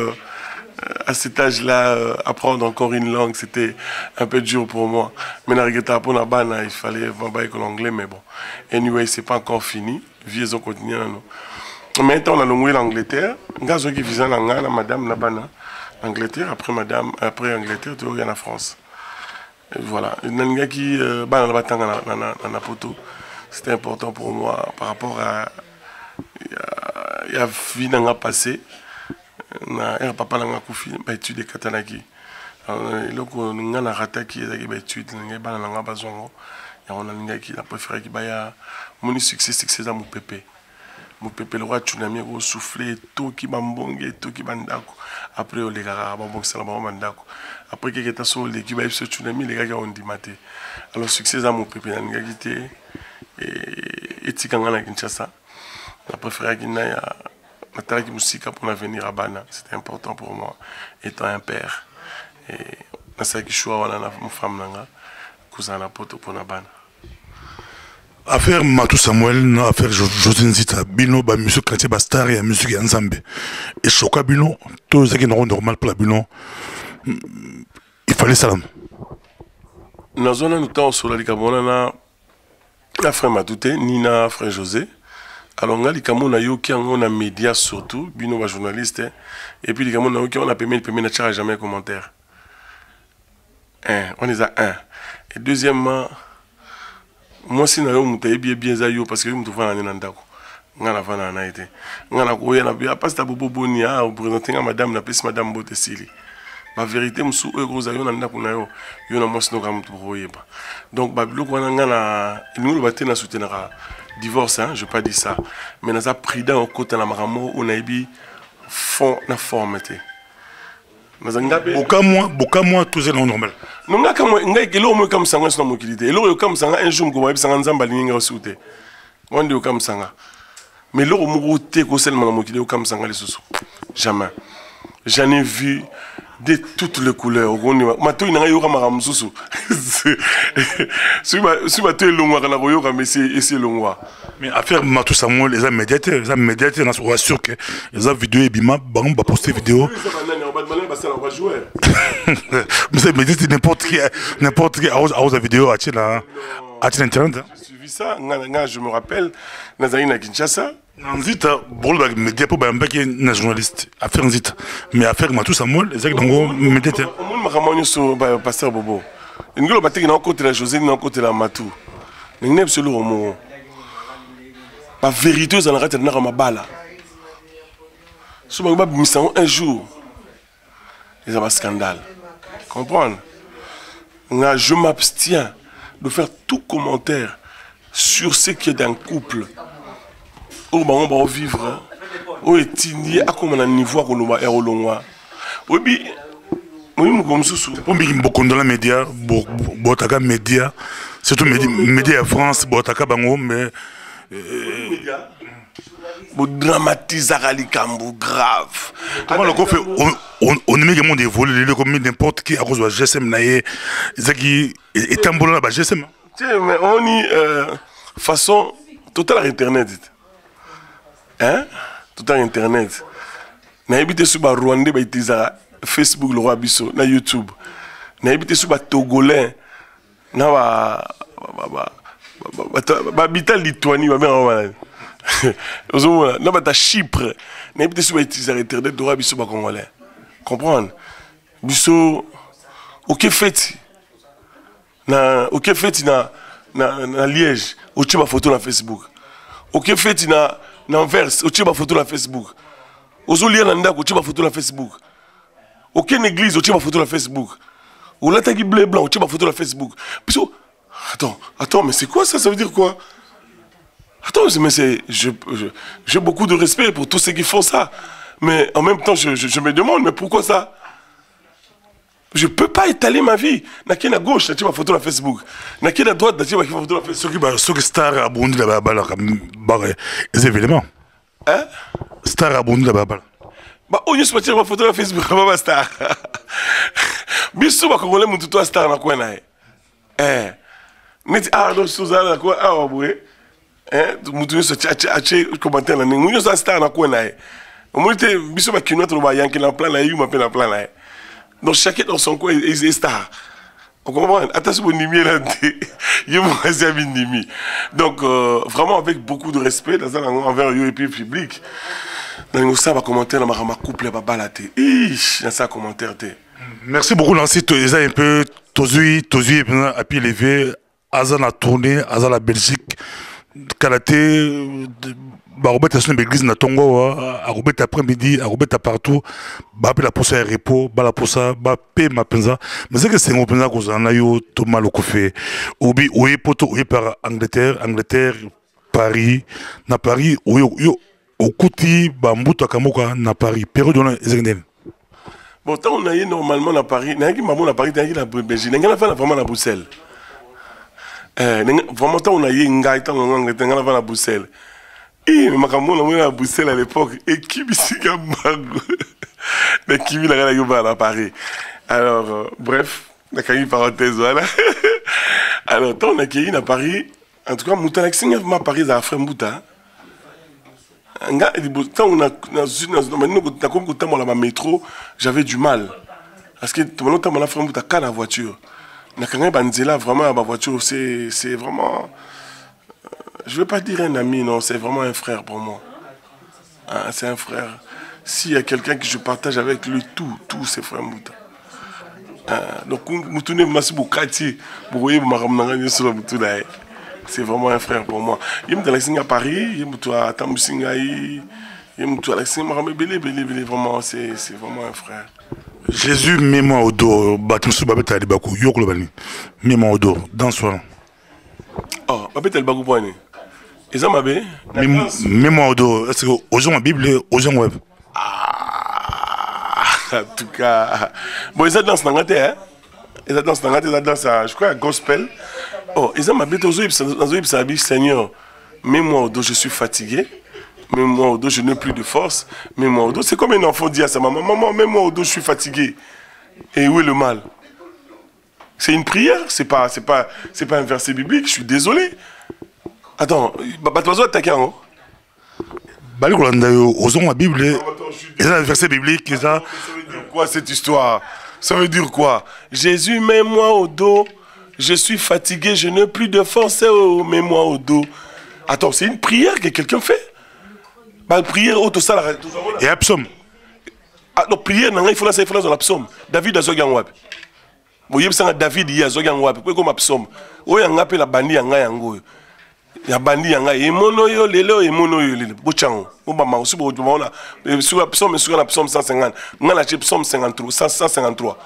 à cet âge là apprendre encore une langue c'était un peu dur pour moi mais na regretté pour la bana il fallait m'abailler avec l'anglais mais bon anyway c'est pas encore fini vieux on continue non maintenant on a longué l'Angleterre ngazo qui visa la madame na bana Angleterre après Angleterre tu reviens en France et voilà nanga qui bana batanga na poto c'était important pour moi par rapport à il y a vie nanga passé na papa nanga kufi ba étude katanaki loko nga na rataki ezaki ba étude nanga bana nanga bazongo ya on a nanga qui la préféré qui ba ya mon succès za mon pépé le roi tsunami au souffler tout qui bambonge tout qui bandako après les gars bambonge ça la bandako après que ta so les qui ba ce tsunami les gars ont dit maté alors succès za mon pépé nanga qui et tikanga na Kinshasa la préféré qui na ya mataki musique pour venir à Bana c'était important pour moi étant un père et na ça qui choix wala na femme nanga cousin na poto pour na Bana. Affaire Matou Samuel, affaire José Nzita, Bino, monsieur Kanté Bastar et musique Nzambe. Et Choka Bino, tous ceux qui n'ont normal pour la Bino, il fallait salam. Dans la zone où nous sommes, nous avons frère Matouté, Nina, frère José. Alors, nous avons des médias surtout, Bino, les journalistes, et puis nous avons a permis de jamais un commentaire. On les a un. Et deuxièmement, moi si nayo mutaye bien zayo parce que je me trouve en nandako ngana fana na été ngana ko yana bien pas ta bobo bonia au présenter madame na pesi madame Botesili ma vérité musu ego zayo nandako nayo yo na mosno kam to royeba donc babilo ko ngana nous le na soutenir divorce hein je pas dit ça mais na za prida au côté na maramo on a bi fond na formité Boka moi tous est normal. Non nga kama nga kilo mo kam sanga sino mokilité. Elo kam sanga un jour ko ba sanga nzamba linga osute. Wande kam sanga. Mais lo mo roté ko seulement mokilité kam sanga les soso. Jamais. J'en ai vu de toutes les couleurs. Mato ina yo kama ramsusu. Si ma to longwa kana ko yo kama essayer longwa. Mais affaire Matou Samuel les médiateurs na so sûr que les vidéo et bima bang ba poster vidéo. Mais c'est n'importe qui à la vidéo à là. Ah, tu Internet? J'ai suivi ça. Je me rappelle, Nazarine à Kinshasa. Nanzita, bon, média pour un journaliste. Affaire Nanzita. Mais affaire Matou Samuel, c'est que dans média. On m'a ramené sur Pasteur Bobo. Une gueule batte qui n'a côté la José, n'a côté la Matou. N'est pas sur le mot. La vérité, ça n'a pas été dans ma balle. Si on va un jour, il y a un scandale. Comprendre? Je m'abstiens de faire tout commentaire sur ce qui est d'un couple. On va vivre. On est signé à comme un niveau qu'on va faire au long. Oui, beaucoup dans les médias, beaucoup médias, surtout médias en France, beaucoup bango, mais vous dramatisez les cambous graves. On est monde évolué comme n'importe qui à cause de GSM naïe, qui est un bon là GSM. Mais on y façon totale internet. Hein? Total internet. Na habité sur ba Rwandais ba itiza Facebook le roi biso na YouTube. Na habité sur ba Togolais na ba habita Lituanie ba bien on na ba Chypre. Na habité sur ba itiza internet le roi biso ba Congolais. Comprendre? Biso OK fait na Liège, au tu ma photo na Facebook. OK fait na Anvers, au tu ma photo na Facebook. Ozo lire nanda ko tu ma photo na Facebook. Aucune église, au tu ma photo na Facebook. Ou là t'as qui bleu blanc, au tu ma photo na Facebook. Puis attends, mais c'est quoi ça? Ça veut dire quoi? Attends, mais j'ai beaucoup de respect pour tous ceux qui font ça. Mais en même temps, je me demande, mais pourquoi ça? Je ne peux pas étaler ma vie. N'a à gauche, tu ma photo sur Facebook. N'a à droite, tu ma photo sur Facebook. Ceux qui star abondent là-bas, les événements. Hein? Star abondent là-bas. Bah, on y se ma photo sur Facebook, pas star. Bissou, ma congolais, mon tuto star na quoi na. Mais donc Suza na quoi ouais. Mon tuto se tchatcher commentaire na ningu. Nous star na quoi na. Moi j'étais bissou ma kinote no ba yanki na plan na yu ma na plan na. Donc chacun dans son coin est star. On comprend? Attention mon nimi là, il est mon nimi. Donc vraiment avec beaucoup de respect dans un envers eux et puis public. Dans ça va commenter dans ma couple va balater. Dans ça commentaire. Merci beaucoup Nancy. Tu es un peu tozui à pied levé, Azan a tourné, Azan la Belgique, karaté. Robert a l'église na Tongo, à Robert après-midi, à Robert partout, la pousse à repos, la pousse à paix ma penza. Mais c'est que c'est un penza qu'on a eu tout mal au café. Obi, oui, poto, oui, par Angleterre, Paris, na Paris, oui, au Kouti, Bambouta Kamoka, na Paris, période on a exécuté. Bon, tant on a eu normalement na Paris, n'a pas à Paris, n'a pas à Belgique, n'a pas vraiment à Bruxelles. Vraiment, tant on a eu une gaille, tant on a eu une gaille à Bruxelles. Et ma caméra on a Bruxelles à l'époque et qui ici Gambago mais qui vit la gare à Paris. Alors bref, la carrière parenthèse voilà. Alors tant on a accueilli à Paris, en tout cas Moutalaxing à Paris à Frembuta. Tant on a dans métro, j'avais du mal parce que tout le monde on a Frembuta qu'à la voiture. Na kanga banzela vraiment ma voiture c'est vraiment je ne veux pas dire un ami, non, c'est vraiment un frère pour moi. Ah, c'est un frère. S'il y a quelqu'un que je partage avec lui, tout c'est frère Mouta. Donc, c'est vraiment un frère pour moi. Il est à Paris, il est à Tamusingaï, il est à vraiment, c'est vraiment un frère. Jésus, mets-moi au dos, mets-moi au dos, dans soi. Oh, Babette el Bagoupoine. Et ça m'a bien. Mets-moi au dos. Est-ce que aux gens la Bible, aux gens web? En tout cas. Bon, ils dansent dans la terre. Ils dansent dans la terre, ils dansent, je crois, à gospel. Oh, ils ont ma bête aux yeux, Seigneur. Mets-moi au dos, je suis fatigué. Mets-moi au dos, je n'ai plus de force. Mets-moi au dos. C'est comme un enfant dit à sa maman, maman, mets-moi au dos, je suis fatigué. Et où est le mal? C'est une prière, c'est pas un verset biblique, je suis désolé. Attends, Batouazo attaqué en haut. Osons la Bible, il y a un verset biblique, ça. Ça veut dire quoi cette histoire? Ça veut dire quoi? Jésus, mets-moi au dos, Je suis fatigué, je n'ai plus de force, oh, mets-moi au dos. Attends, c'est une prière que quelqu'un fait. Bah, prière, oh, tout ça, là. Et un psaume. Ah, non, prière, il faut la faire dans la psaume. David a zogan wap. Bon, il y a David, il y a zogan wap. Pourquoi comme psaume? Oh, il y a un appel à bandi, il y a un go. Il y a bandi, il y a un et mono yo, lelo, et mono yo, lelo. Bochan. Bon, bah, aussi, bon, on a. Sur la psaume, sur la psaume 150. On a la psaume 153.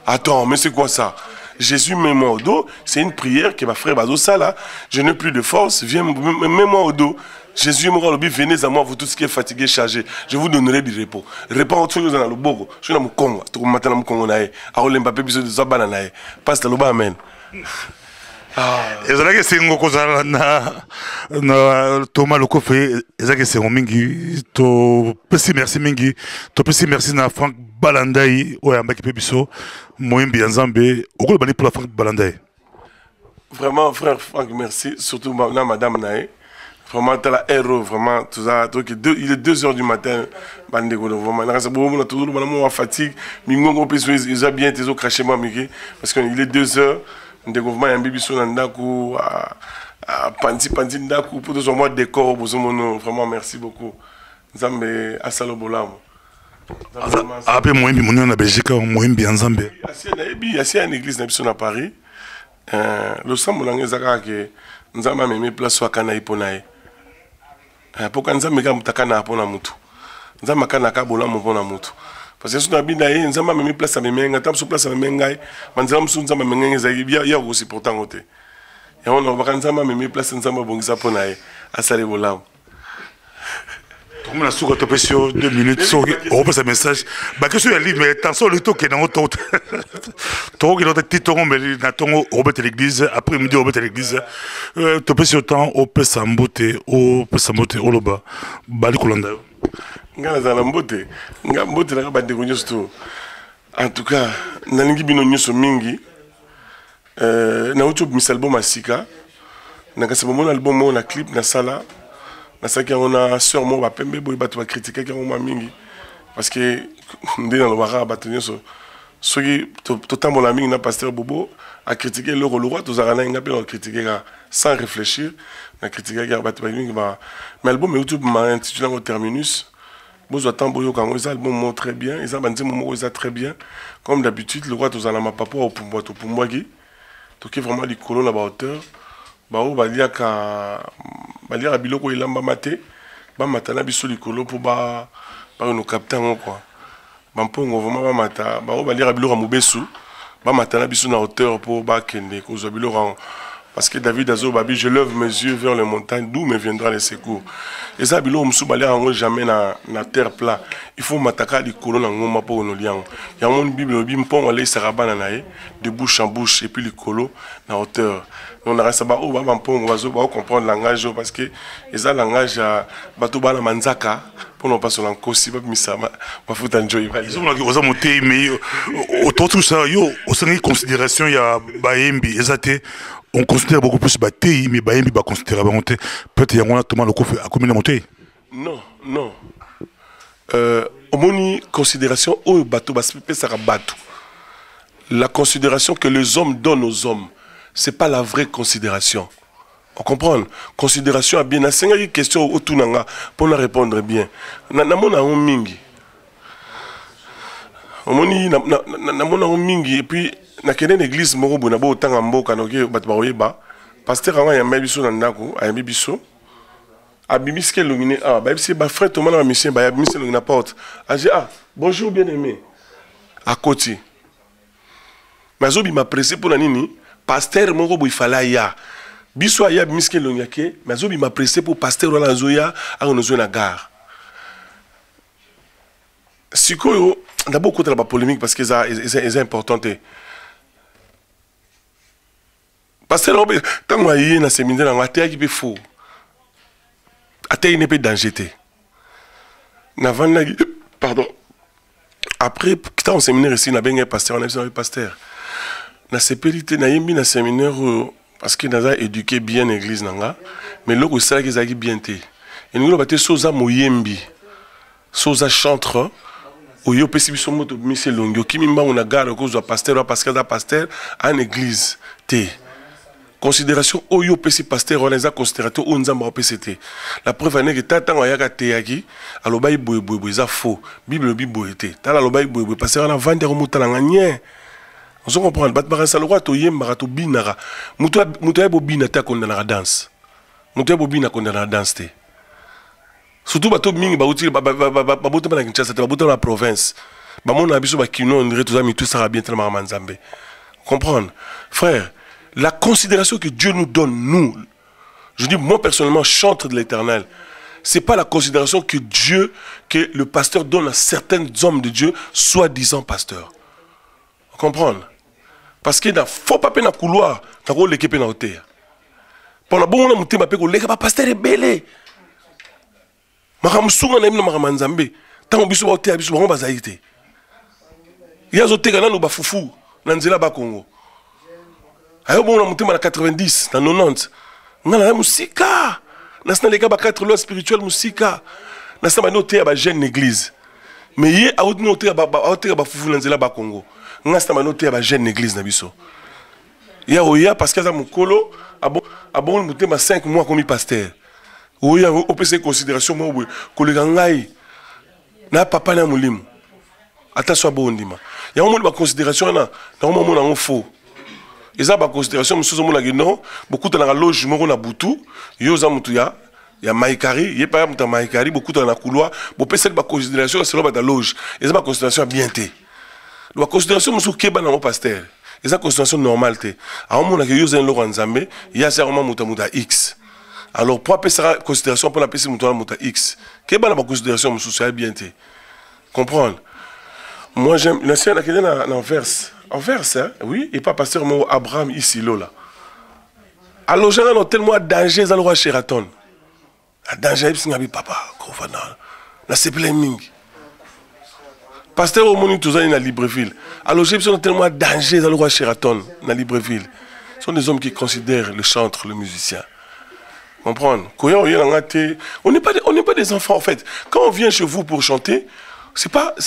Attends, mais c'est quoi ça? Jésus, mets-moi au dos. C'est une prière que ma frère Bazo, ça là. Je n'ai plus de force. Viens, mets-moi au dos. Jésus, venez à moi, vous tous qui êtes fatigués, chargés. Je vous donnerai du repos. Repos, tu es dans le Bogo. Je suis dans le Congo. Tu es dans le Congo. Aole Mbappé, bisous de Zabana. Passe le bas, amen. ezalaki esengo kozala na Thomas Lokofe ezalaki esengo mingi topesi merci mingi topesi merci na Franck Balandai oyo ambaki mpe biso moyembi ya Nzambe okoloba nini mpona Franck Balandai. Vraiment frère Franck merci surtout na madame Nae vraiment t'as la héros vraiment tout ça donc il est 2h du matin bandeko vraiment na rasa bon toujours on fatigue mingongo peso ils a bien tes craché moi miki parce que il est 2h ndeko vraiment yambi biso na ndako panti ndako pour tous moi décor bozomono vraiment merci beaucoup Nzambe asalo bolamo ape moyembi monio na Belgique moyembi ya Nzambe asi une église na biso na Paris le sambo na ngezaka ke Nzambe amemi place wakana iponae pourquoi Nzambe ka mutakana pona mutu Nzambe kana ka bolamo pona mutu parce que suna binda ye Nzambe amemi place amemenga tam so place amenga manzela musu Nzambe amenga za ya aussi pourtant côté ya on va Nzambe amemi place Nzambe bongisa pona ye asale bolamo. On a souvent topé sur 2 minutes, on passe un message. Bah, que ce soit libre, mais attention, le temps qui est dans votre autre. Ton qui est dans le titre, mais on va à l'église, après midi, on va à l'église. Topé sur le temps, on peut s'embouter, au loba. Bali Kolanda. Ngala za mbote, ngambote la ba de surtout. En tout cas, nalingi bino nyuso mingi. Na uto misalbo masika. Na kasabo mon album na clip na sala. Nasaki on a sûrement ba pembe boy ba to critiquer ki on mingi parce que ndé dans le wara ba tenir so qui totalement la mingi na pasteur Bobo a critiquer le roi to zarana nga pe on critiquer sans réfléchir na critiquer ga ba to mingi ba mais album YouTube m'a intitulé au terminus bozo tamboyo quand les albums très bien ils ont bandé momo ils très bien comme d'habitude le roi to zarana papa au pour moi qui to qui vraiment les colons là bas hauteur ba o baliaka biloko ilamba mate ba matana biso likolo pour ba no captain quoi ba mpongo vraiment ba mata ba o baliaka biloko mubesu ba matana biso na hauteur pour ba kende ko zo biloko parce que David azo babi je lève mes yeux vers les montagnes d'où me viendra le secours et ça biloko musu baliaka jamais na terre plat il faut mataka likolo na ngoma po no liango ya mon bible bi mpongo le sarabana nae de bouche en bouche et puis likolo na hauteur. On a resté on va comprendre le langage parce que ils ont le langage bato bana manzaka pour ne pas se lancer pas misama pas foutre enjoy ils ont monté mais autour tout ça yo au sein de considération il y a Bayembi exacté on considère beaucoup plus Batei mais Bayembi va considérer monter peut-être il y a un Thomas Lokofe à combien de monter non au moni considération au bateau ça bateau la considération que les hommes donnent aux hommes c'est pas la vraie considération. On comprend? Considération à bien. Il y a une question autour de nous pour nous répondre bien. Namona mingi. Namona mingi et puis na kene église moko bona bo tanga mboka noke bat ba oyeba. Pasteur anga ya mebiso na ndako, a mebiso. Abimiske longine ba bisi ba frère Thomas na mission ba abimiske longina porte. A dit bonjour bien-aimé. À côté. Mais obi m'a pressé pour la nini. Pasteur moko bo ifala ya biso aya miske lonyake mais obi m'a pressé pour pasteur la zoya a on na gare sikoyo d'abord contre la polémique parce que c'est important pasteur robe tant moi y na séminaire na até qui peut faux até il n'est pas danger na vanda pardon après quand on séminaire ici na benga pasteur on a pasteur na sepelité na yembi na séminaire parce que naza éduqué bien l'église nanga mais loko sala ki zaki bien té et nous baté soza moyembi soza chantre oyo pesi biso moto mise longi okimi mbango na gare okozwa pasteur parce que pasteur en église te considération oyo pesi pasteur wana eza considérateur o nzamba opct la preuve ane que tata ayaka teyaki alobai boye eza faux bible biboye te tala alobai boye pasteur wana vendre mutala nganye on se comprend bat barasa lokwa to yemba to binara muto ya bobina ta kondana la danse muto ya bobina kondana la danse te surtout bato mingi bauti babuta na Kinshasa te babuta na province bamona biso bakino on dirait tout ça mitu ça bien tellement manzambe comprendre frère. La considération que Dieu nous donne, nous, je dis moi personnellement, chantre de l'Éternel, c'est pas la considération que Dieu, que le pasteur donne à certains hommes de Dieu, soi-disant pasteurs. Vous comprenez? Parce qu'il ne faut pas peine à couloir, dans le l'équipe na hauteur. Pendant bon on a monté ma péco, les pasteur est belé. Maramusunga na imna maramanzambe. Tant biso ba hauteur biso ba bazaïté. Ya zote kana no ba fufu, na nzela ba Congo. Ayo bon on a monté na 90, na 90. Ngala na musika. Na sna les gars ba 4 lois spirituelles musika. Na sna ba noté ba jeune église. Mais yé a noté ba fufu na nzela ba Congo. Nga sna ba noté ba jeune église na biso. Ya oya parce que za mukolo abon monté ma 5 mois comme pasteur. Oya o pese considération mo kolega ngai na papa na mulimu. Ata so bondima. Ya mo ba considération na mo mo na faux. Eza ba considération mususu mo na non beaucoup na loge mo na butu yo za mutu ya maikari ye pa muta maikari beaucoup na couloir bo pese ba considération c'est ba loge. Eza ba considération bien té. La considération mususu keba na mo pasteur. Eza considération normale té. A mo na yo za lo nzambe ya sa mo muta X. Alors pour appeler ça considération pour appeler muta muta X. Keba na ba considération mususu bien té. Comprendre? Moi j'aime la scène qui est en verse. En verse, hein? Oui, et pas pasteur mon Abraham ici, là. Alors, j'ai un tellement danger, dans le roi Sheraton. Un danger, c'est un papa, confondant. La seple mingi. Pasteur au monde, tout ça, dans Libreville. Alors, j'ai tellement danger, dans le roi Sheraton, dans Libreville. Ce sont des hommes qui considèrent le chanteur, le musicien. Comprendre? On n'est pas des enfants, en fait. Quand on vient chez vous pour chanter,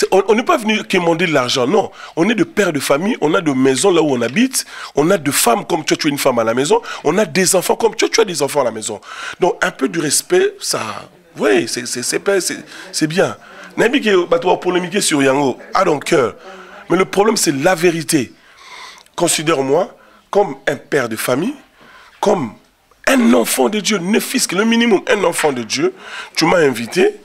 on n'est pas venu quémander de l'argent, non. On est de pères de famille, on a de maisons là où on habite, on a de femmes comme toi, tu es une femme à la maison, on a des enfants comme toi, tu as des enfants à la maison. Donc un peu de respect, ça, oui, c'est bien. N'aime pas que polémiquer sur Yango, à ton cœur. Mais le problème, c'est la vérité. Considère-moi comme un père de famille, comme un enfant de Dieu, ne fils que le minimum, un enfant de Dieu. Tu m'as invité.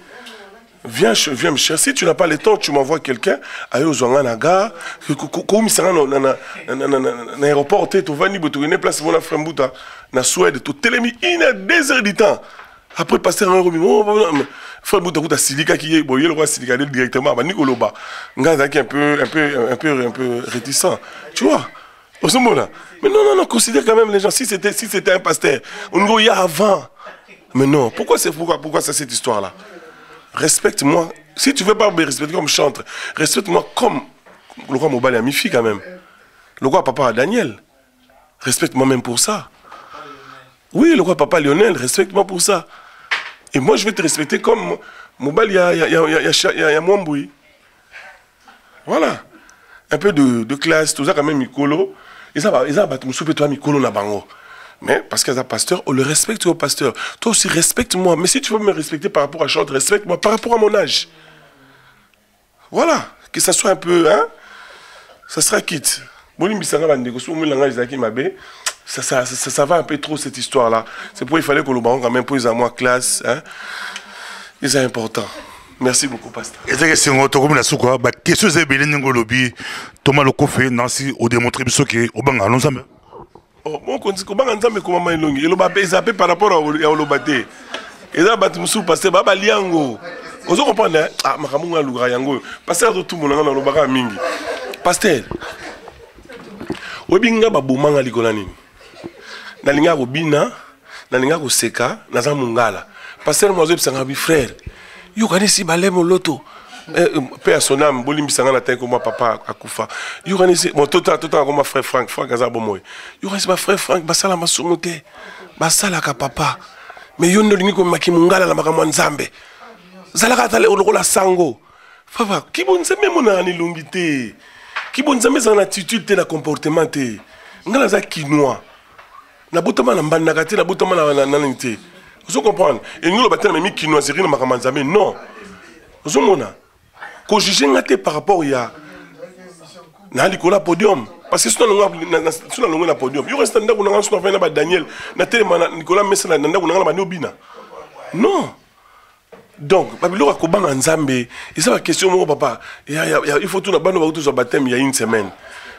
Viens me chercher. Si tu n'as pas le temps, tu m'envoies quelqu'un. Aïe, aux Naga, comme il sera dans l'aéroport, tu vas venir place pour la Frembouta, na Suède, tu télémis, il y a 2 heures de temps. Après, passer un euro, Frembouta, tu as Silika qui est, le roi Silika directement, à Nikoloba. Nga qui est un peu réticent. Tu vois? Au ce moment-là. Mais non, considère quand même les gens. Si c'était un pasteur, on y a avant. Mais non, pourquoi c'est cette histoire-là? Respecte-moi. Si tu ne veux pas me respecter comme chantre, respecte-moi comme le roi Mobali a Mifi quand même. Le roi papa Daniel. Respecte-moi même pour ça. Oui, le roi papa Lionel, respecte-moi pour ça. Et moi je vais te respecter comme Mobali ya Mwamboui. Voilà. Un peu de classe, tout ça quand même Mikolo. Et ça va me souper toi Mikolo na bango. Mais parce qu'il y a un pasteur, on le respecte au pasteur. Toi aussi, respecte-moi. Mais si tu veux me respecter par rapport à chanter, respecte-moi par rapport à mon âge. Voilà. Que ça soit un peu, hein. Ça sera quitte. Ça va un peu trop cette histoire-là. C'est pourquoi il fallait que le baron quand même pose à moi classe. Hein. Et c'est important. Merci beaucoup, pasteur. Et c'est que tu as dit que question est belle, Thomas le Kofé, Nancy, au démontré que au bang allons ensemble. Bon, quand on va ensemble, comment on longue, il va payer par rapport à l'obate. Et là, tu me souviens, pasteur, Baba Liango. Vous comprenez? Ah, Makamunga Lugra Yango. Pasteur, tout le monde dans le baga mingi. Pasteur, Obinga Babumanga Likolani. Nalinga Obina, Nalinga Oseka, Nazamungala. Pasteur, moi, je suis frère. Yo kanisi balemo loto. Père son âme, Bolim Sangana Tanko, moi papa Akoufa. Yo kanisi, mon total comme frère Franck Azabomoy. Yo kanisi ma frère Franck, Basala Masumote, Basala ka papa. Mais yo ne l'unique comme Makimungala la Makamwanzambe. Zalaka tale olola sango. Papa, qui bon ça même on a une longité. Qui bon ça mais en attitude na comportement té. Ngala za quinoa. Na botama na mbandaka té na botama na nité. Vous comprenez? Et nous le bâtiment même quinoa c'est rien makamanzame non. Vous mona. Ko juger ngate par rapport ya na likola podium parce que si on a na podium. Il reste ndako na ngana na ba Daniel na télé Nicolas Messa na ndako na ba Nobina. Non. Donc, Babylone a kobanga nzambe. Et ça la question mon papa. Il faut tout na bano ba tout sur baptême il y a une semaine.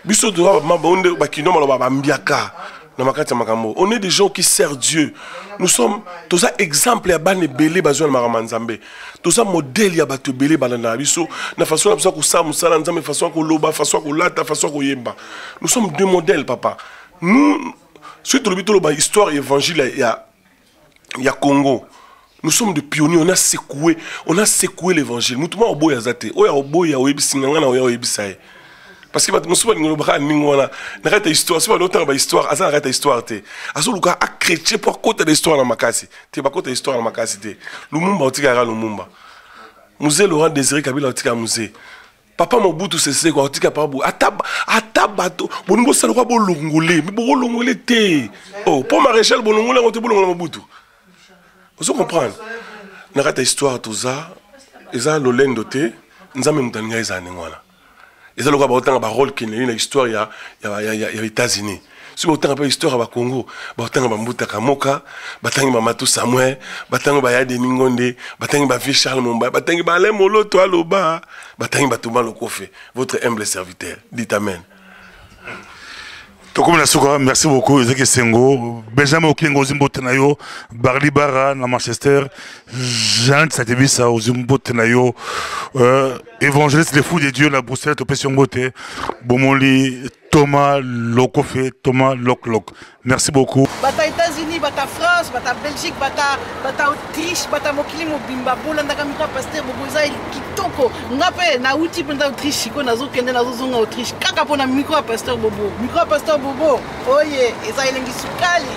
Biso to ba bonde ba kino maloba ba mbiaka na makati makambo. On est des gens qui servent Dieu. Nous sommes tous ça exemple ya bane belé bazwa na makama nzambe. Tous ça modèle ya bato belé balanda biso na façon na ko sa musala nzambe façon ko loba façon ko lata façon ko yemba. Nous sommes deux modèles papa. Nous surtout le bito ba histoire évangile ya Congo. Nous sommes des pionniers, on a secoué l'évangile. Nous sommes au yazate, au boya au ebisinganga na au ebisaye. Parce que nous sommes dans le ningwana, n'arrête histoire, c'est pas longtemps ba histoire, asa arrête histoire té. Aso luka a chrétien pour côté l'histoire na makasi. Té ba côté histoire na makasi té. Lumumba otikara Lumumba. Musée Laurent Désiré Kabila otika musée. Papa Mobutu c'est quoi otika pabu. Atabato, bongo sala kwa bolongolé, mais bolongolé té. Oh, pour maréchal bolongolé on te bolongolé Mobutu. Vous comprenez? Nous avons une histoire tout ça. Ils ont le lien doté. Nous avons une histoire. Ils ont un rôle qui est une histoire il y a États-Unis. Si vous avez une histoire au Congo, vous avez une Mbuta Kamoka, vous avez une Matou Samuel, vous avez une Bayade Ningonde, vous avez une Vie Charles Mumba, vous avez une Balem Molo Toa Loba, vous avez une Batouba Lokofe, votre humble serviteur. Dites Amen. Merci beaucoup, Ezeke Sengo. Benjamin Okengo Zimbo Tenayo, Barli Bara, na Manchester, Jean Satebisa, Zimbo Tenayo, évangéliste les fous de Dieu, la Bruxelles, Topession Bote, Bomoli, Thomas Lokofe, Thomas Lok. Merci beaucoup. Bata États-Unis, bata France, bata Belgique, bata Autriche, bata Mokili Mobimba, Bolandaka Mika Pasteur, Boboza Kitoko, Ngape, na Uti Penda Autriche, Chiko, Nazo Kende, Nazo Zonga Autriche, Kaka Pona Micro Pasteur Bobo, Micro Pasteur Bobo, Oye, Eza Elengi Sukali.